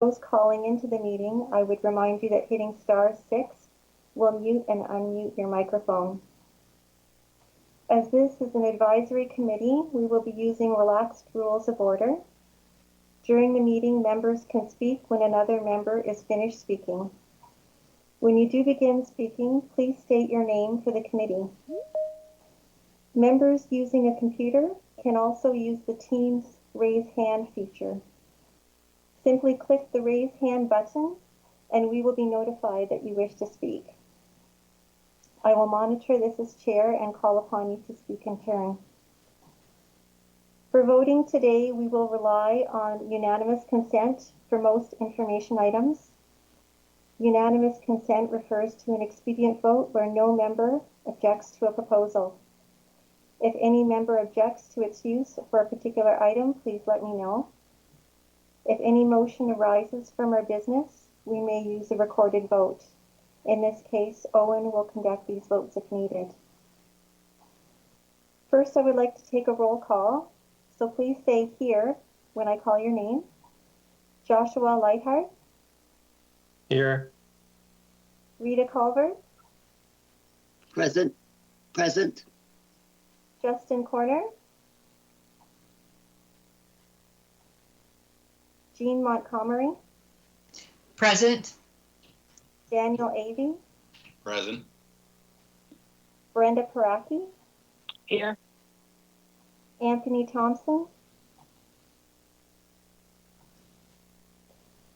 Those calling into the meeting, I would remind you that hitting *6 will mute and unmute your microphone. As this is an advisory committee, we will be using relaxed rules of order. During the meeting, members can speak when another member is finished speaking. When you do begin speaking, please state your name for the committee. Members using a computer can also use the Teams raise hand feature. Simply click the raise hand button and we will be notified that you wish to speak. I will monitor this as chair and call upon you to speak in turn. For voting today, we will rely on unanimous consent for most information items. Unanimous consent refers to an expedient vote where no member objects to a proposal. If any member objects to its use for a particular item, please let me know. If any motion arises from our business, we may use a recorded vote. In this case, Owen will conduct these votes if needed. First, I would like to take a roll call, so please say here when I call your name. Joshua Lightheart. Here. Rita Culver. Present. Present. Justin Corner. Jean Montgomery. Present. Daniel Avey. Present. Brenda Paraki. Here. Anthony Thompson.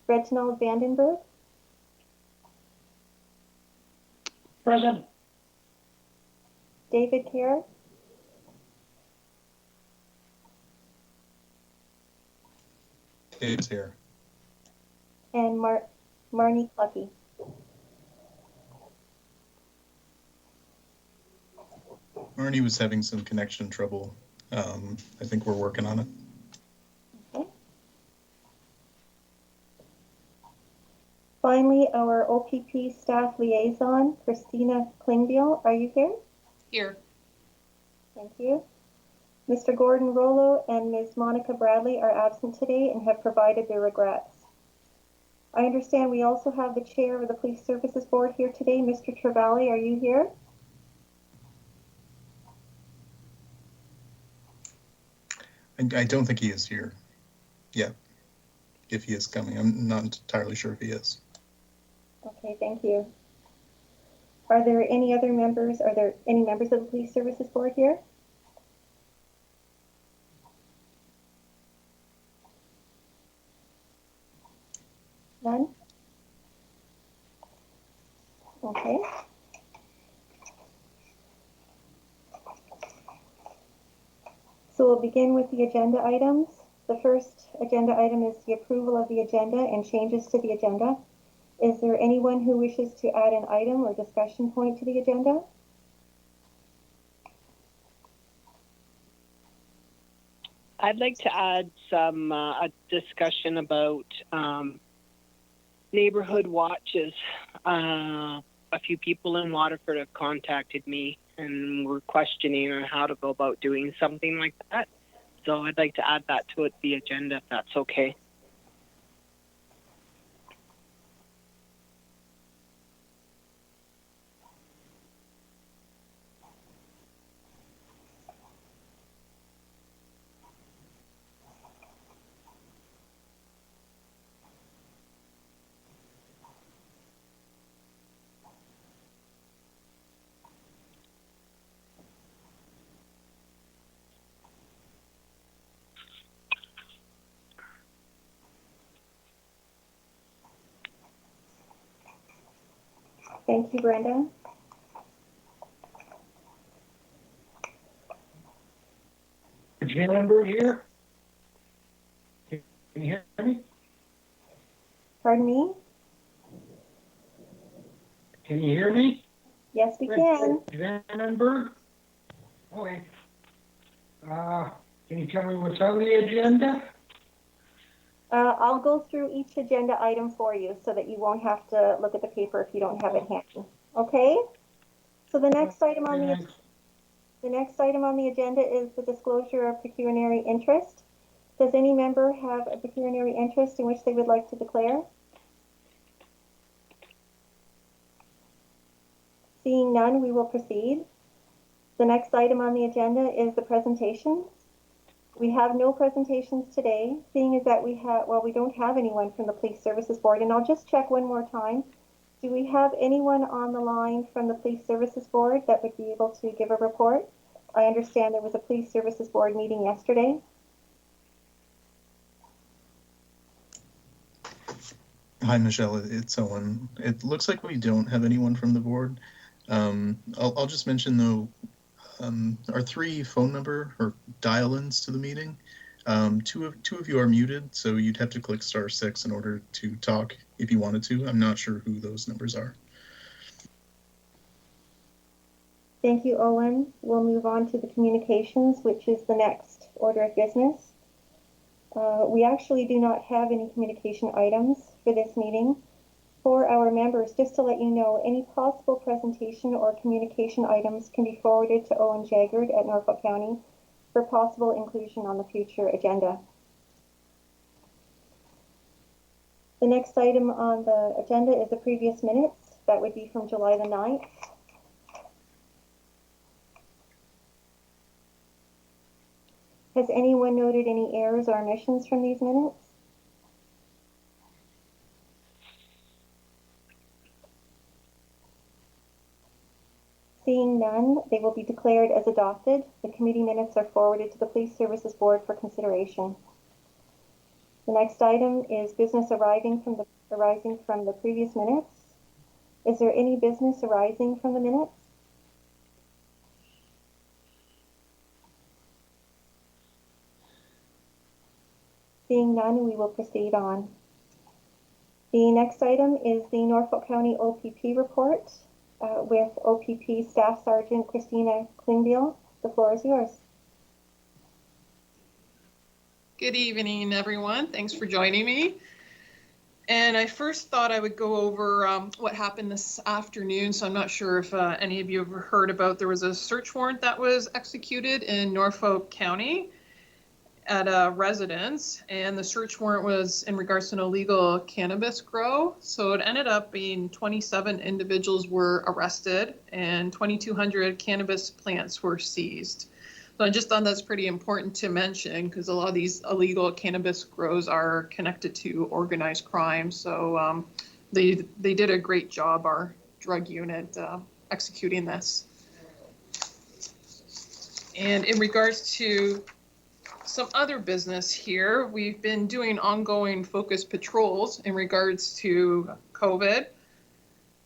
Reginald Vandenberg. Present. David Kerr. Dave's here. And Marnie Clucky. Marnie was having some connection trouble. I think we're working on it. Okay. Finally, our OPP staff liaison, Christina Klingbeil. Are you here? Here. Thank you. Mr. Gordon Rollo and Ms. Monica Bradley are absent today and have provided their regrets. I understand we also have the chair of the Police Services Board here today. Mr. Trevally, are you here? I don't think he is here yet. If he is coming, I'm not entirely sure if he is. Okay, thank you. Are there any other members? Are there any members of the Police Services Board here? None? Okay. So we'll begin with the agenda items. The first agenda item is the approval of the agenda and changes to the agenda. Is there anyone who wishes to add an item or discussion point to the agenda? I'd like to add some a discussion about neighborhood watches. A few people in Waterford have contacted me and were questioning on how to go about doing something like that. So I'd like to add that to the agenda, if that's okay. Thank you, Brenda. Vandenberg here. Can you hear me? Pardon me? Can you hear me? Yes, we can. Vandenberg? Okay. Can you tell me what's on the agenda? I'll go through each agenda item for you so that you won't have to look at the paper if you don't have it handy. Okay? So the next item on the agenda is the disclosure of pecuniary interest. Does any member have a pecuniary interest in which they would like to declare? Seeing none, we will proceed. The next item on the agenda is the presentations. We have no presentations today, seeing as that we don't have anyone from the Police Services Board. And I'll just check one more time. Do we have anyone on the line from the Police Services Board that would be able to give a report? I understand there was a Police Services Board meeting yesterday. Hi, Michelle. It's Owen. It looks like we don't have anyone from the board. I'll just mention, though, our 3 phone number or dial-ins to the meeting. Two of you are muted, so you'd have to click *6 in order to talk if you wanted to. I'm not sure who those numbers are. Thank you, Owen. We'll move on to the communications, which is the next order of business. We actually do not have any communication items for this meeting. For our members, just to let you know, any possible presentation or communication items can be forwarded to Owen Jaggard at Norfolk County for possible inclusion on the future agenda. The next item on the agenda is the previous minutes. That would be from July the 9th. Has anyone noted any errors or omissions from these minutes? Seeing none, they will be declared as adopted. The committee minutes are forwarded to the Police Services Board for consideration. The next item is business arising from the previous minutes. Is there any business arising from the minutes? Seeing none, we will proceed on. The next item is the Norfolk County OPP report with OPP Staff Sergeant Christina Klingbeil. The floor is yours. Good evening, everyone. Thanks for joining me. And I first thought I would go over what happened this afternoon. So I'm not sure if any of you have heard about, there was a search warrant that was executed in Norfolk County at a residence, and the search warrant was in regards to an illegal cannabis grow. So it ended up being 27 individuals were arrested and 2,200 cannabis plants were seized. So I just thought that's pretty important to mention because a lot of these illegal cannabis grows are connected to organized crime. So they did a great job, our drug unit, executing this. And in regards to some other business here, we've been doing ongoing focus patrols in regards to COVID.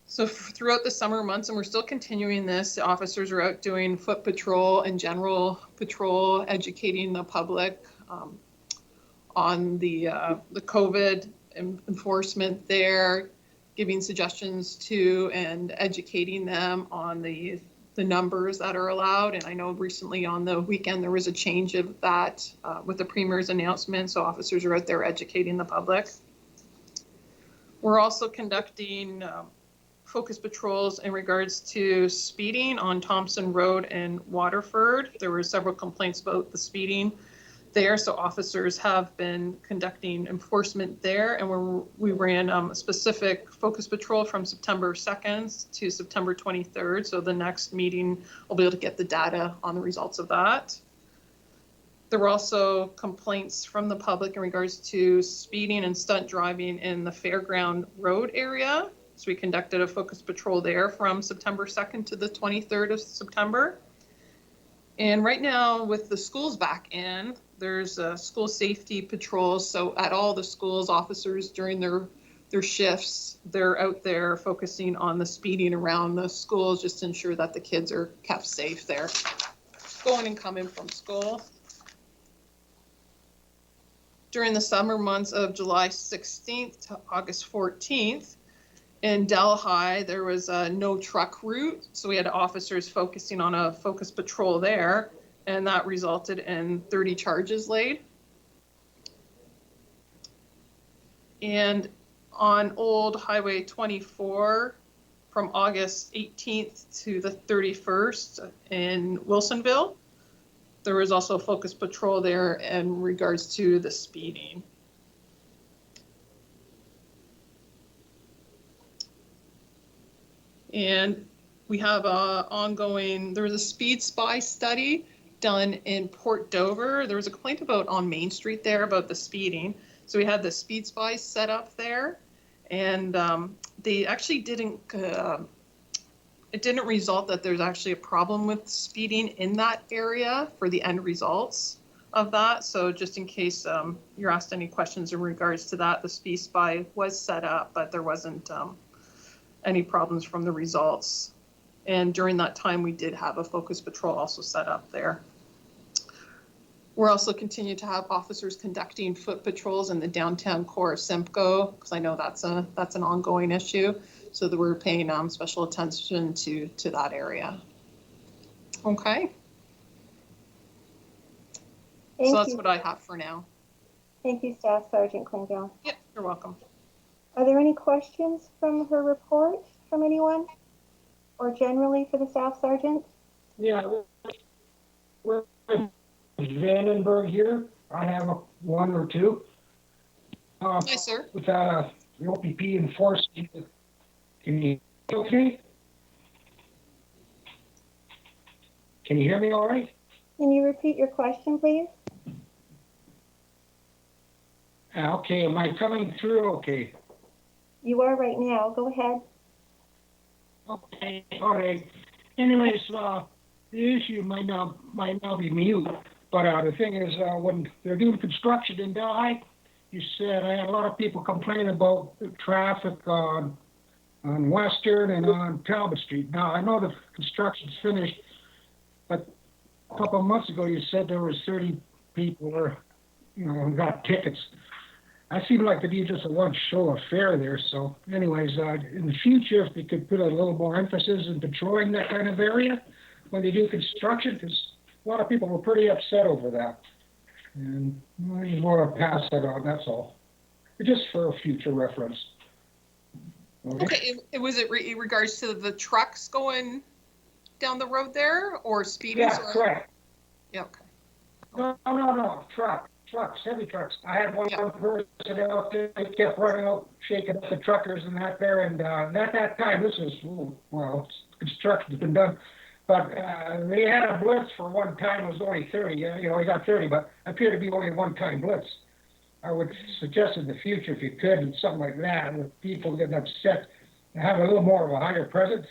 So throughout the summer months, and we're still continuing this, the officers are out doing foot patrol and general patrol, educating the public on the COVID enforcement there, giving suggestions to and educating them on the numbers that are allowed. And I know recently on the weekend there was a change of that with the Premier's announcement, so officers are out there educating the public. We're also conducting focus patrols in regards to speeding on Thompson Road in Waterford. There were several complaints about the speeding there, so officers have been conducting enforcement there, and we ran a specific focus patrol from September 2nd to September 23rd, so the next meeting we'll be able to get the data on the results of that. There were also complaints from the public in regards to speeding and stunt driving in the Fairground Road area, so we conducted a focus patrol there from September 2nd to the 23rd of September. And right now, with the schools back in, there's school safety patrols. So at all the schools, officers during their shifts, they're out there focusing on the speeding around the schools, just to ensure that the kids are kept safe there, going and coming from school. During the summer months of July 16th to August 14th, in Delhi, there was a no truck route, so we had officers focusing on a focus patrol there, and that resulted in 30 charges laid. And on Old Highway 24, from August 18th to the 31st in Wilsonville, there was also a focus patrol there in regards to the speeding. And we have there was a speed spy study done in Port Dover. There was a complaint about on Main Street there about the speeding. So we had the speed spy set up there, and they actually didn't, it didn't result that there's actually a problem with speeding in that area for the end results of that. So just in case you're asked any questions in regards to that, the speed spy was set up, but there wasn't any problems from the results. And during that time, we did have a focus patrol also set up there. We're also continuing to have officers conducting foot patrols in the downtown core of Simcoe, because I know that's an ongoing issue. So that we're paying special attention to that area. Okay. Thank So that's you. what I have for now. Thank you, Staff Sergeant Klingel. Yeah, you're welcome. Are there any questions from her report from anyone? Or generally for the Staff Sergeant? Yeah, we're Vandenberg here. I have one or two. Hi, sir. With the OPP enforcing, can you okay? Can you hear me all right? Can you repeat your question, please? Okay, am I coming through okay? You are right now. Go ahead. Okay, all right. Anyways, the issue might not be mute, but the thing is, when they're doing construction in Delhi, you said I had a lot of people complaining about the traffic on Western and on Talbot Street. Now I know the construction's finished, but a couple of months ago you said there was 30 people who got tickets. I seem like to be just a one-show affair there. So, anyways, in the future, if they could put a little more emphasis in patrolling that kind of area when they do construction, because a lot of people were pretty upset over that. And I just want to pass that on. That's all. Just for a future reference. Okay, was it in regards to the trucks going down the road there, or speeding? Yeah, correct. Yeah. Okay. No. Trucks, heavy trucks. I had one person out there, they kept running out, shaking up the truckers and that there, and at that time, this was, construction's been done, but they had a blitz for one time, it was only 30, we got 30, but appeared to be only a one-time blitz. I would suggest in the future, if you could, and something like that, with people getting upset, have a little more of a higher presence,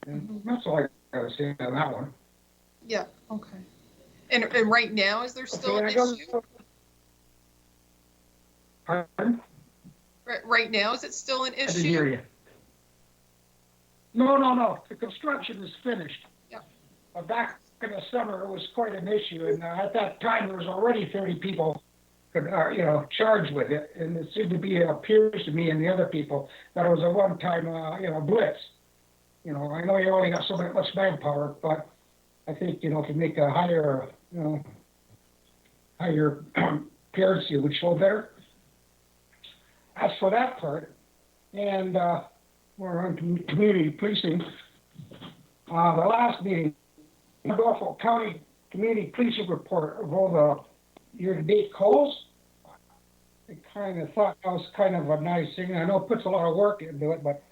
and that's all I gotta say on that one. Yeah, okay. And right now, is there still an issue? Pardon? Right now, is it still an I didn't hear issue? you. No. The construction is finished. Yeah. But back in the summer, it was quite an issue, and at that time, there was already 30 people, charged with it, and it seemed to be appears to me and the other people that it was a one-time, blitz. I know you only got so much manpower, but I think, if you make a higher appearance, you would show better. As for that part, and we're on community policing, the last meeting, Norfolk County Community Policing Report of all the year-to-date calls, I kind of thought that was kind of a nice thing. I know it puts a lot of work into it, but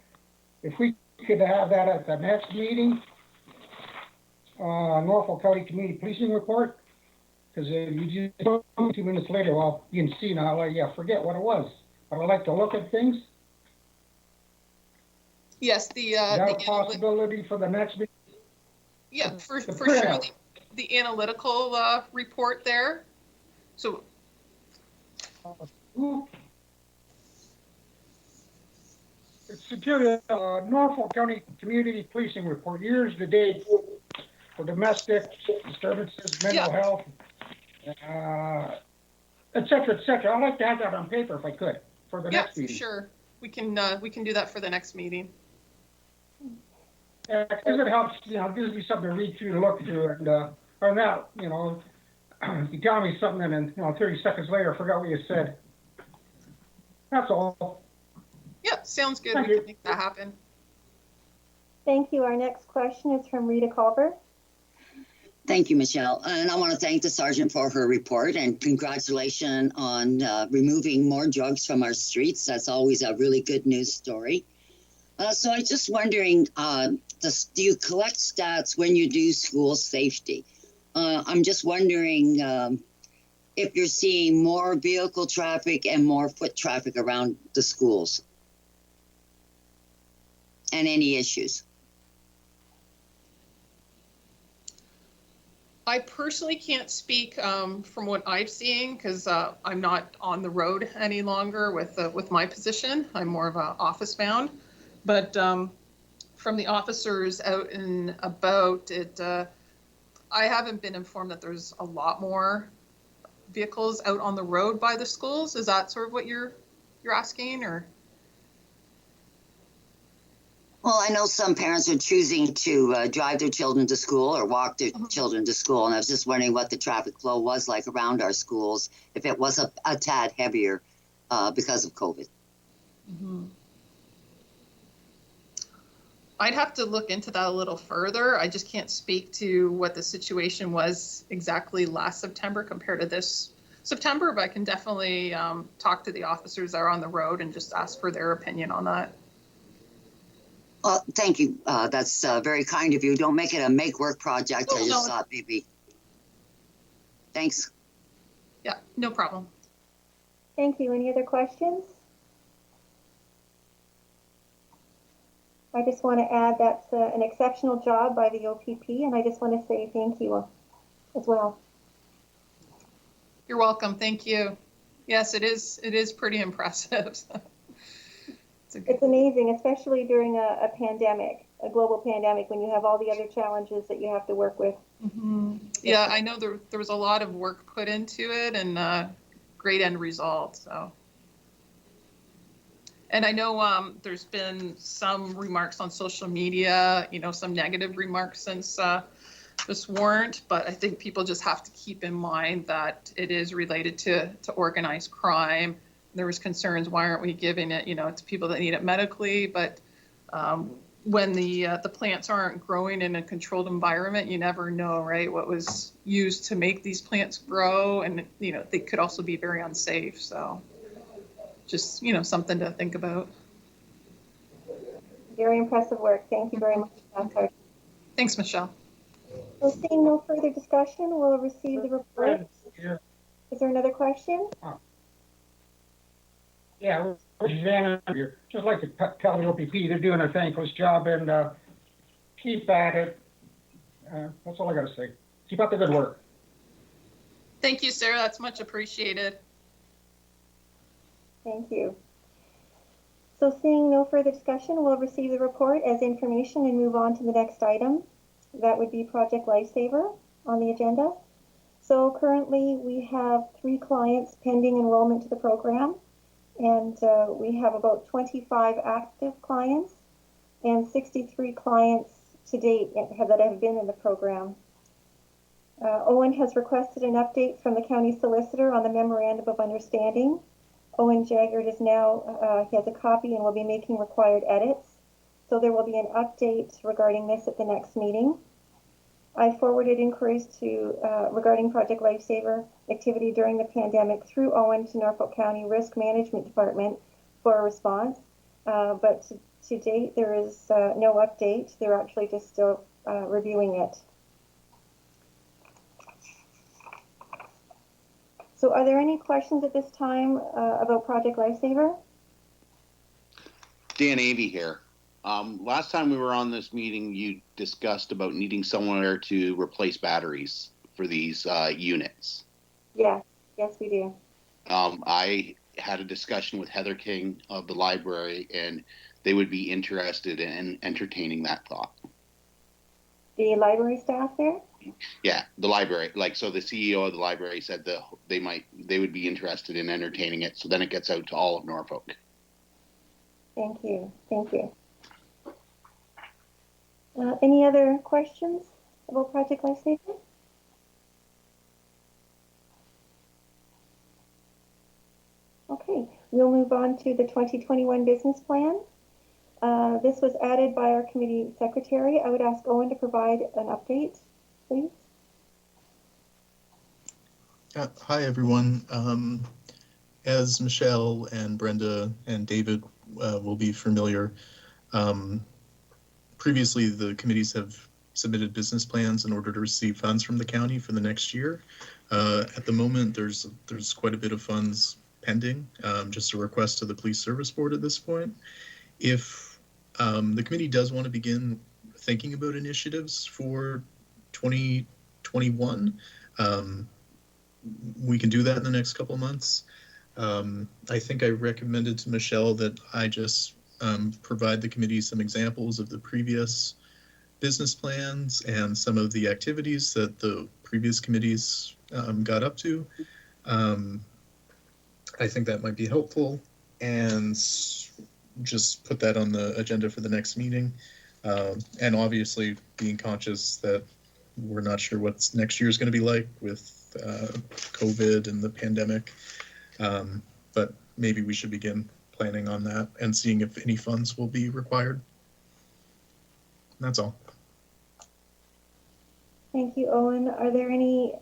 if we could have that at the next meeting, Norfolk County Community Policing Report, because you just 2 minutes later, well, you can see now, forget what it was. But I like to look at things. Yes, Is that a possibility for the next meeting? Yeah, for sure. The analytical report there. So. It's the Norfolk County Community Policing Report, years to date for domestic disturbances, mental health, et cetera, et cetera. I'd like to have that on paper if I could for the next meeting. Yeah, for sure. We can do that for the next meeting. Because it helps, it gives me something to read through, to look through, and or that, you tell me something and then 30 seconds later I forgot what you said. That's all. Yeah, sounds good. Thank we you. can make that happen. Thank you. Our next question is from Rita Culver. Thank you, Michelle. And I want to thank the sergeant for her report and congratulations on removing more drugs from our streets. That's always a really good news story. So I was just wondering, do you collect stats when you do school safety? I'm just wondering if you're seeing more vehicle traffic and more foot traffic around the schools and any issues. I personally can't speak from what I've seen because I'm not on the road any longer with my position. I'm more of a office bound, but from the officers out and about it, I haven't been informed that there's a lot more vehicles out on the road by the schools. Is that sort of what you're asking, or? Well, I know some parents are choosing to drive their children to school or walk their children to school, and I was just wondering what the traffic flow was like around our schools, if it was a tad heavier because of COVID. Mm-hmm. I'd have to look into that a little further. I just can't speak to what the situation was exactly last September compared to this September, but I can definitely talk to the officers that are on the road and just ask for their opinion on that. Well, thank you. That's very kind of you. Don't make it a make-work project. Oh, I just no. thought maybe. Thanks. Yeah, no problem. Thank you. Any other questions? I just want to add that's an exceptional job by the OPP, and I just want to say thank you as well. You're welcome. Thank you. Yes, it is pretty impressive. It's amazing, especially during a pandemic, a global pandemic, when you have all the other challenges that you have to work with. Mm-hmm. Yeah, I know there was a lot of work put into it and great end result. So, and I know there's been some remarks on social media, some negative remarks since this warrant, but I think people just have to keep in mind that it is related to organized crime. There was concerns, why aren't we giving it, to people that need it medically? But when the plants aren't growing in a controlled environment, you never know, right? What was used to make these plants grow, and they could also be very unsafe. So, just something to think about. Very impressive work. Thank you very much, Sergeant. Thanks, Michelle. So, seeing no further discussion, we'll receive the report. Is there another question? Yeah, just like to tell the OPP they're doing a thankless job and keep at it. That's all I got to say. Keep up the good work. Thank you, Sarah. That's much appreciated. Thank you. So seeing no further discussion, we'll receive the report as information and move on to the next item. That would be Project Lifesaver on the agenda. So currently we have 3 clients pending enrollment to the program. And we have about 25 active clients and 63 clients to date that have been in the program. Owen has requested an update from the county solicitor on the memorandum of understanding. Owen Jaggard is now, he has a copy and will be making required edits. So there will be an update regarding this at the next meeting. I forwarded inquiries to regarding Project Lifesaver activity during the pandemic through Owen to Norfolk County Risk Management Department for a response. But to date, there is no update. They're actually just still reviewing it. So are there any questions at this time about Project Lifesaver? Dan Avey here. Last time we were on this meeting, you discussed about needing somewhere to replace batteries for these units. Yes, yes, we do. I had a discussion with Heather King of the library, and they would be interested in entertaining that thought. The library staff there? Yeah, the library. So the CEO of the library said that they would be interested in entertaining it. So then it gets out to all of Norfolk. Thank you. Thank you. Any other questions about Project Lifesaver? Okay, we'll move on to the 2021 business plan. This was added by our committee secretary. I would ask Owen to provide an update, please. Hi, everyone. As Michelle and Brenda and David will be familiar, um, previously the committees have submitted business plans in order to receive funds from the county for the next year. At the moment, there's quite a bit of funds pending, just a request to the Police Service Board at this point. If the committee does want to begin thinking about initiatives for 2021, we can do that in the next couple of months. I think I recommended to Michelle that I just provide the committee some examples of the previous business plans and some of the activities that the previous committees got up to. Um, I think that might be helpful, and just put that on the agenda for the next meeting. And obviously being conscious that we're not sure what next year is going to be like with COVID and the pandemic. But maybe we should begin planning on that and seeing if any funds will be required. That's all. Thank you, Owen. Are there any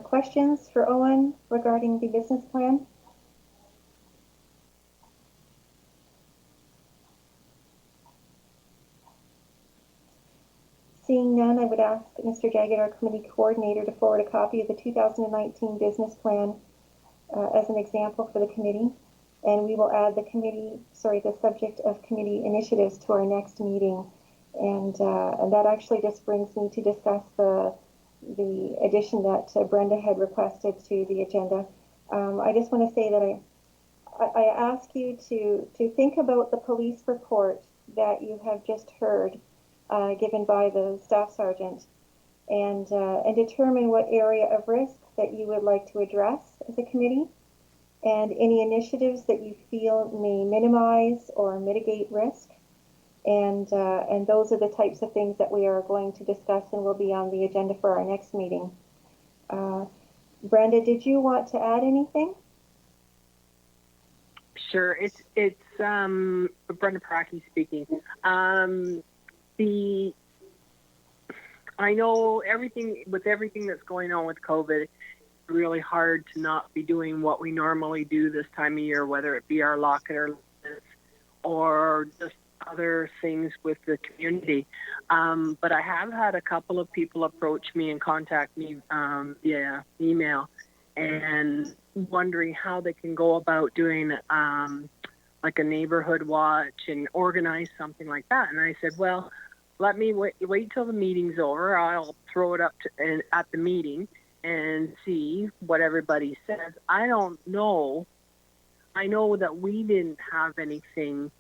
questions for Owen regarding the business plan? Seeing none, I would ask Mr. Jagged, our committee coordinator, to forward a copy of the 2019 business plan as an example for the committee. And we will add the subject of committee initiatives to our next meeting. And that actually just brings me to discuss the addition that Brenda had requested to the agenda. I just want to say that I ask you to think about the police report that you have just heard given by the staff sergeant, and determine what area of risk that you would like to address as a committee, and any initiatives that you feel may minimize or mitigate risk. And those are the types of things that we are going to discuss and will be on the agenda for our next meeting. Brenda, did you want to add anything? Sure. It's Brenda Paraki speaking. I know everything that's going on with COVID, it's really hard to not be doing what we normally do this time of year, whether it be our lock and our list or just other things with the community. But I have had a couple of people approach me and contact me via email and wondering how they can go about doing like a neighborhood watch and organize something like that. And I said, well, let me wait till the meeting's over. I'll throw it up at the meeting and see what everybody says. I don't know. I know that we didn't have anything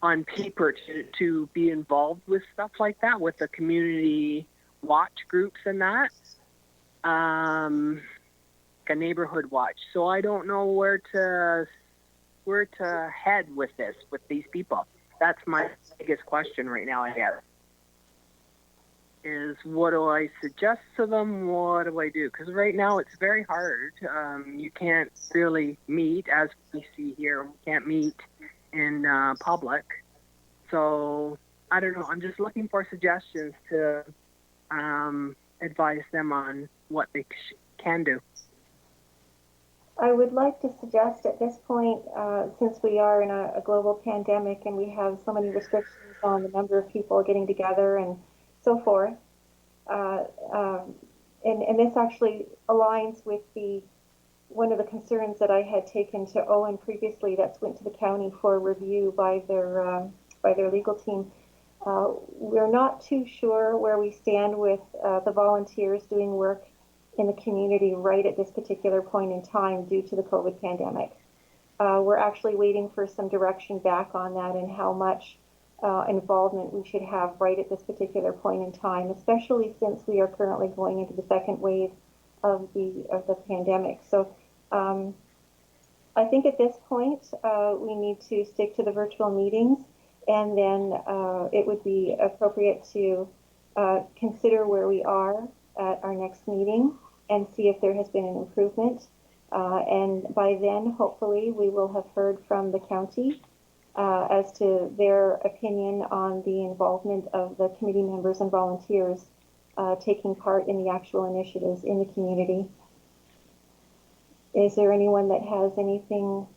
on paper to be involved with stuff like that, with the community watch groups and that, a neighborhood watch. So I don't know where to head with this, with these people. That's my biggest question right now, I guess, is what do I suggest to them? What do I do? Because right now it's very hard. You can't really meet, as we see here. We can't meet in public. So I don't know. I'm just looking for suggestions to advise them on what they can do. I would like to suggest at this point, since we are in a global pandemic and we have so many restrictions on the number of people getting together and so forth, and this actually aligns with one of the concerns that I had taken to Owen previously, that went to the county for review by their legal team. We're not too sure where we stand with the volunteers doing work in the community right at this particular point in time due to the COVID pandemic. We're actually waiting for some direction back on that and how much involvement we should have right at this particular point in time, especially since we are currently going into the second wave of the pandemic. So I think at this point we need to stick to the virtual meetings, and then it would be appropriate to consider where we are at our next meeting and see if there has been an improvement. And by then, hopefully, we will have heard from the county as to their opinion on the involvement of the committee members and volunteers taking part in the actual initiatives in the community. Is there anyone that has anything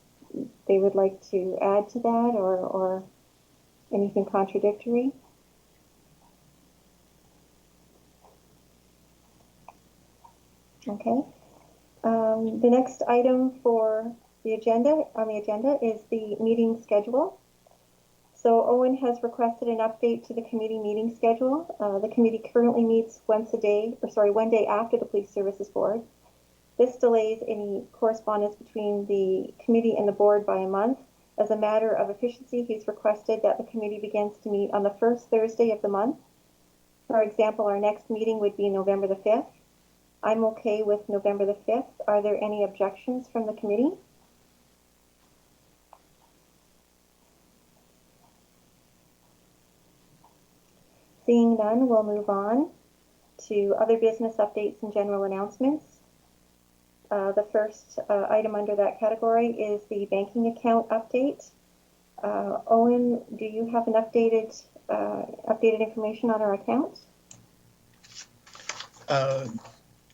they would like to add to that, or anything contradictory? Okay. The next item on the agenda is the meeting schedule. So Owen has requested an update to the committee meeting schedule. The committee currently meets one day after the Police Services Board. This delays any correspondence between the committee and the board by a month. As a matter of efficiency, he's requested that the committee begins to meet on the first Thursday of the month. For example, our next meeting would be November the 5th. I'm okay with November the 5th. Are there any objections from the committee? Seeing none, we'll move on to other business updates and general announcements. The first item under that category is the banking account update. Owen, do you have an updated information on our account?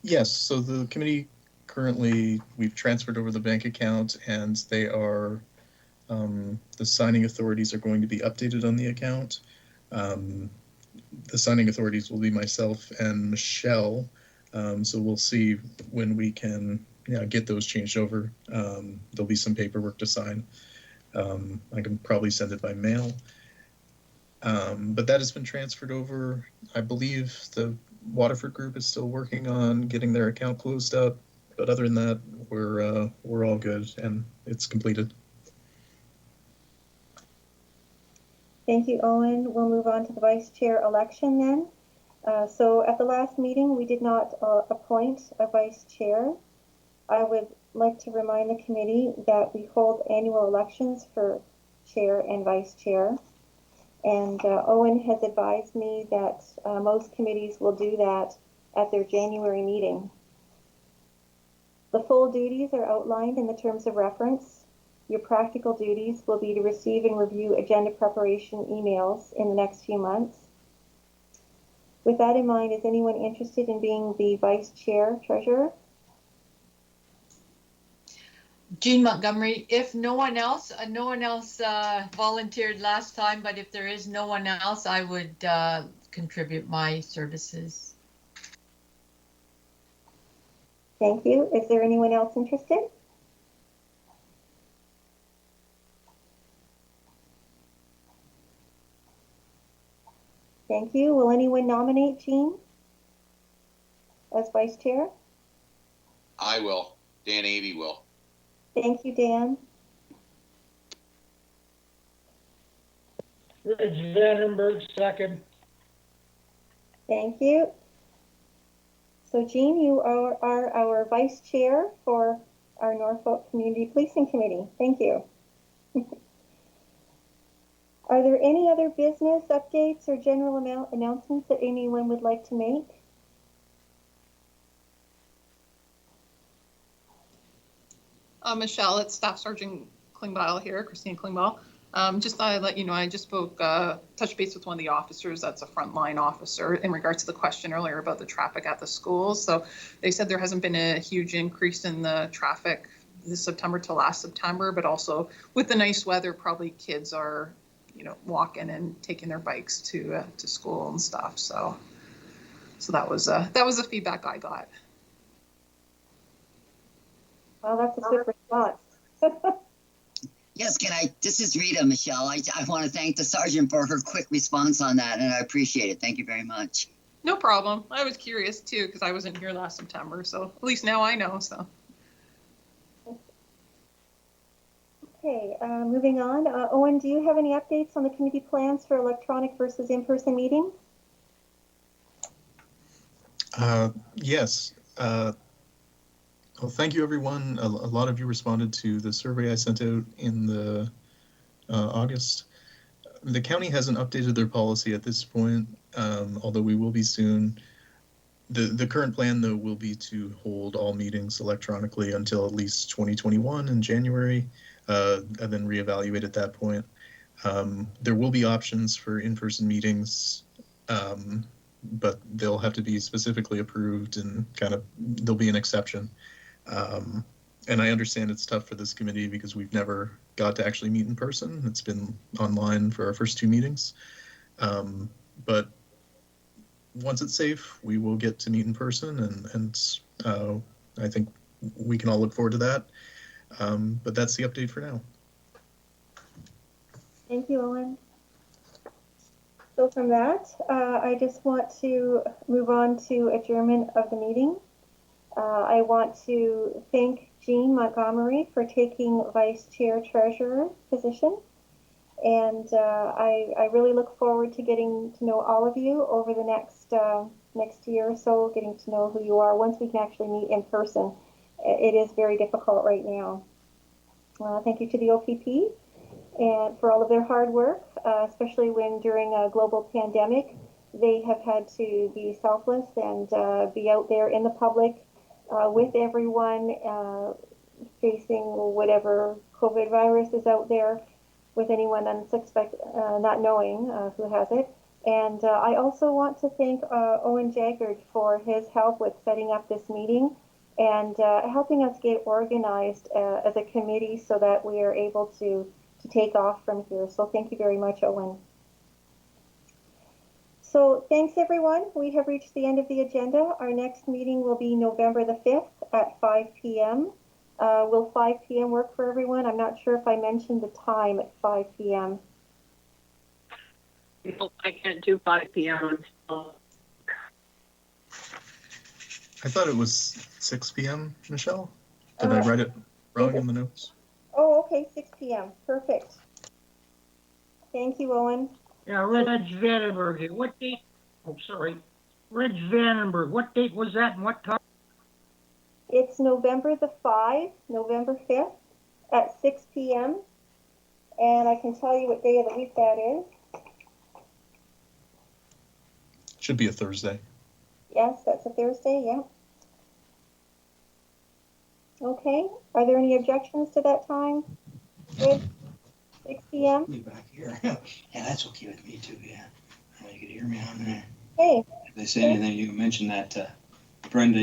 Yes, so the committee currently, we've transferred over the bank account, and they are, the signing authorities are going to be updated on the account. The signing authorities will be myself and Michelle, so we'll see when we can get those changed over. There'll be some paperwork to sign. I can probably send it by mail. But that has been transferred over. I believe the Waterford group is still working on getting their account closed up, but other than that, we're all good and it's completed. Thank you, Owen. We'll move on to the vice chair election then. So at the last meeting, we did not appoint a vice chair. I would like to remind the committee that we hold annual elections for chair and vice chair. And Owen has advised me that most committees will do that at their January meeting. The full duties are outlined in the terms of reference. Your practical duties will be to receive and review agenda preparation emails in the next few months. With that in mind, is anyone interested in being the vice chair treasurer? Jean Montgomery. If no one else volunteered last time, but if there is no one else, I would contribute my services. Thank you. Is there anyone else interested? Thank you. Will anyone nominate Jean as vice chair? I will. Dan Avey will. Thank you, Dan. Rich Vandenberg, second. Thank you. So Jean, you are our vice chair for our Norfolk Community Policing Committee. Thank you. Are there any other business updates or general announcements that anyone would like to make? Michelle, it's Staff Sergeant Klingbeil here, Christine Klingbeil. Just thought I'd let you know, I just spoke, touched base with one of the officers that's a frontline officer in regards to the question earlier about the traffic at the schools. So they said there hasn't been a huge increase in the traffic this September to last September, but also with the nice weather, probably kids are, walking and taking their bikes to school and stuff. So that was the feedback I got. Well, that's a quick response. Yes, this is Rita, Michelle. I want to thank the sergeant for her quick response on that, and I appreciate it. Thank you very much. No problem. I was curious too, because I wasn't here last September, so at least now I know, so. Okay, moving on. Owen, do you have any updates on the committee plans for electronic versus in-person meetings? Yes. Well, thank you, everyone. A lot of you responded to the survey I sent out in the August. The county hasn't updated their policy at this point, although we will be soon. The current plan, though, will be to hold all meetings electronically until at least 2021 in January, and then reevaluate at that point. There will be options for in-person meetings, but they'll have to be specifically approved and there'll be an exception. And I understand it's tough for this committee because we've never got to actually meet in person. It's been online for our first 2 meetings. But once it's safe, we will get to meet in person, and I think we can all look forward to that. But that's the update for now. Thank you, Owen. So from that, I just want to move on to adjournment of the meeting. I want to thank Jean Montgomery for taking Vice Chair Treasurer position. And I really look forward to getting to know all of you over the next year or so, getting to know who you are once we can actually meet in person. It is very difficult right now. Thank you to the OPP and for all of their hard work, especially when during a global pandemic, they have had to be selfless and be out there in the public with everyone facing whatever COVID virus is out there, with anyone unsuspected, not knowing who has it. And I also want to thank Owen Jaggard for his help with setting up this meeting and helping us get organized as a committee so that we are able to take off from here. So thank you very much, Owen. So thanks, everyone. We have reached the end of the agenda. Our next meeting will be November the 5th at 5 p.m. Will 5 p.m. work for everyone? I'm not sure if I mentioned the time at 5 p.m. Nope, I can't do 5 p.m. until. I thought it was 6 p.m., Michelle. Did I write it wrong in the notes? Oh, okay, 6 p.m. Perfect. Thank you, Owen. Yeah, Reg Vandenberg, what date? Oh, sorry. Reg Vandenberg, what date was that and what time? It's November 5th at 6 p.m. And I can tell you what day of the week that is. Should be a Thursday. Yes, that's a Thursday, yeah. Okay, are there any objections to that time? Good. 6 p.m. Me back here. Yeah, that's okay with me too, yeah. You could hear me on there. Hey. If they say anything, you can mention that to Brenda,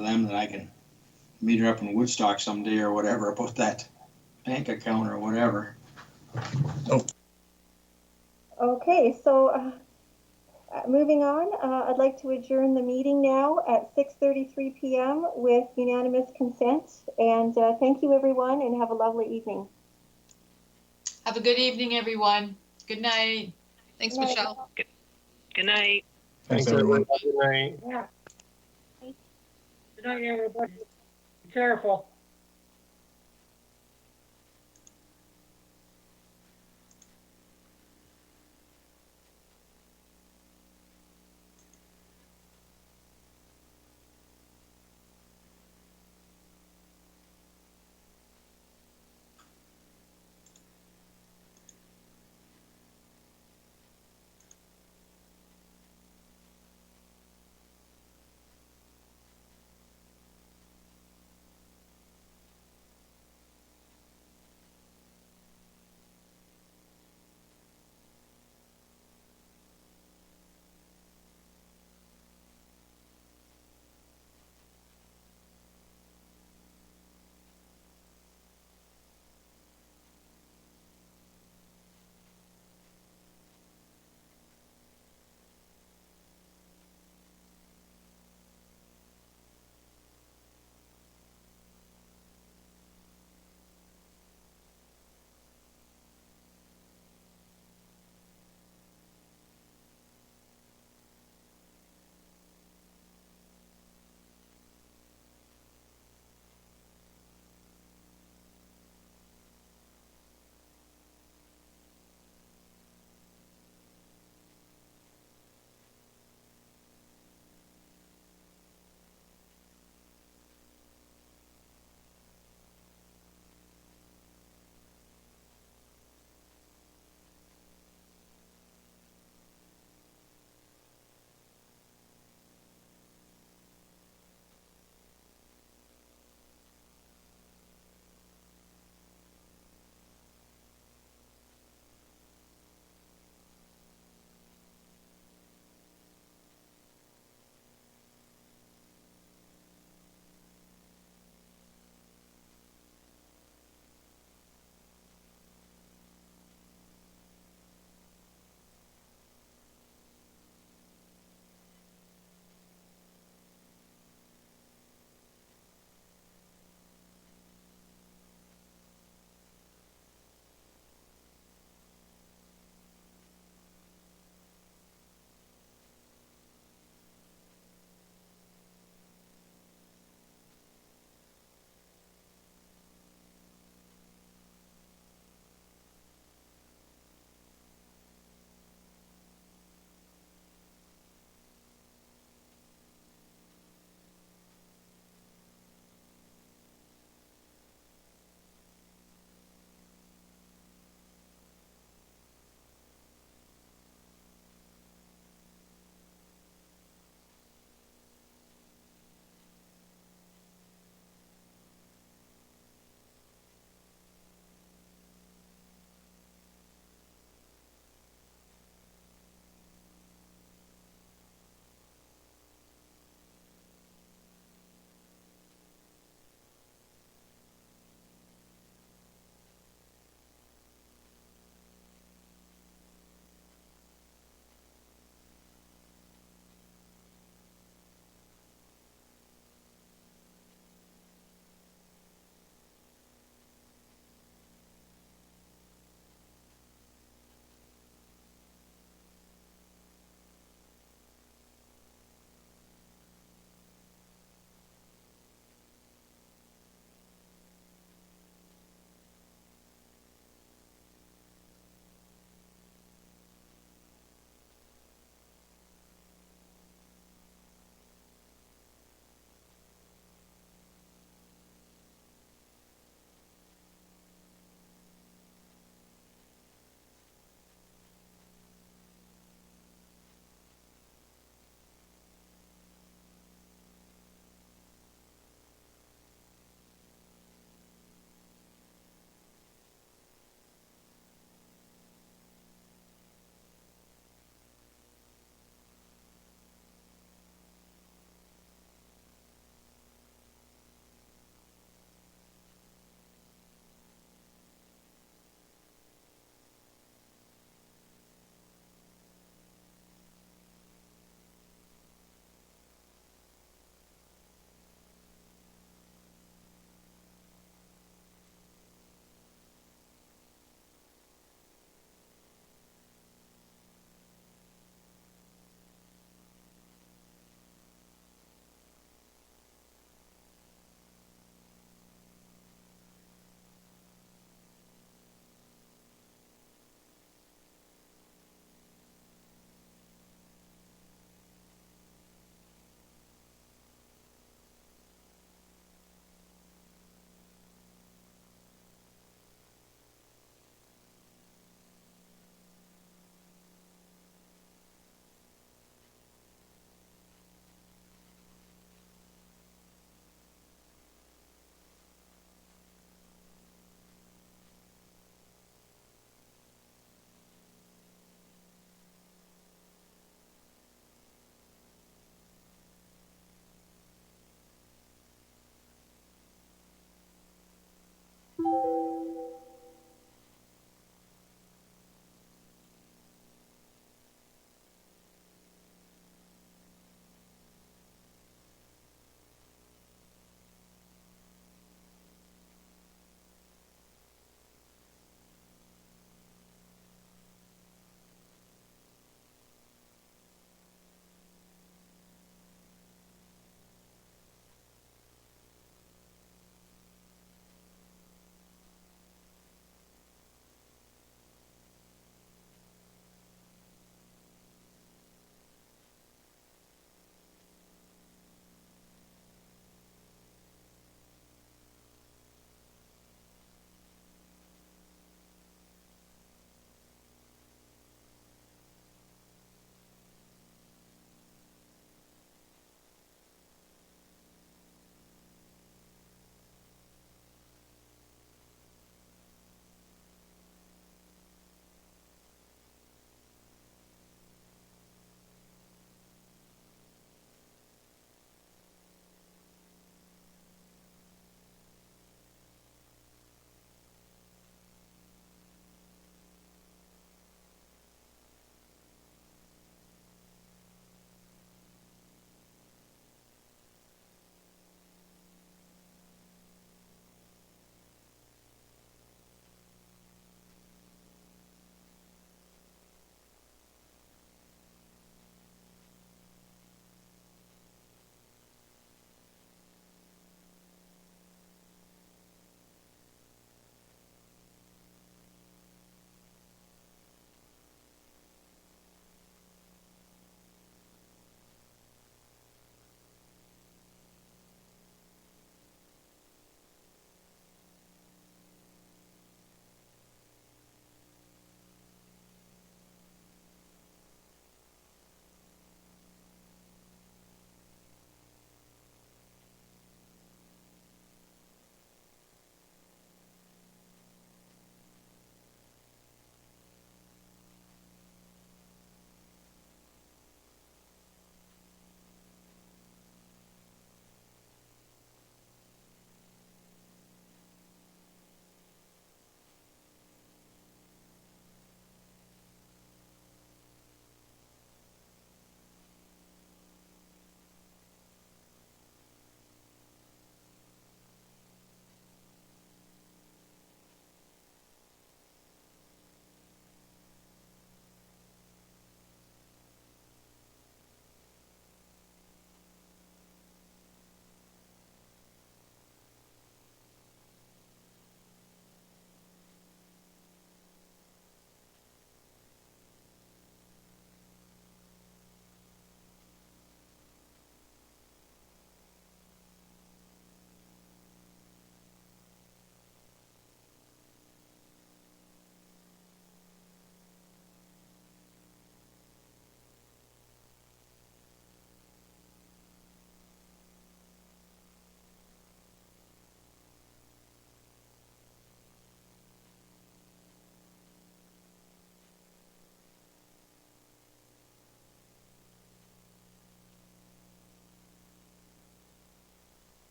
them, that I can meet her up in Woodstock someday or whatever about that bank account or whatever. Oh. Okay, so moving on, I'd like to adjourn the meeting now at 6:33 p.m. with unanimous consent. And thank you, everyone, and have a lovely evening. Have a good evening, everyone. Good night. Thanks, Good night. Michelle. Good night. Thanks, everyone. Yeah. Good night, everybody. Be careful.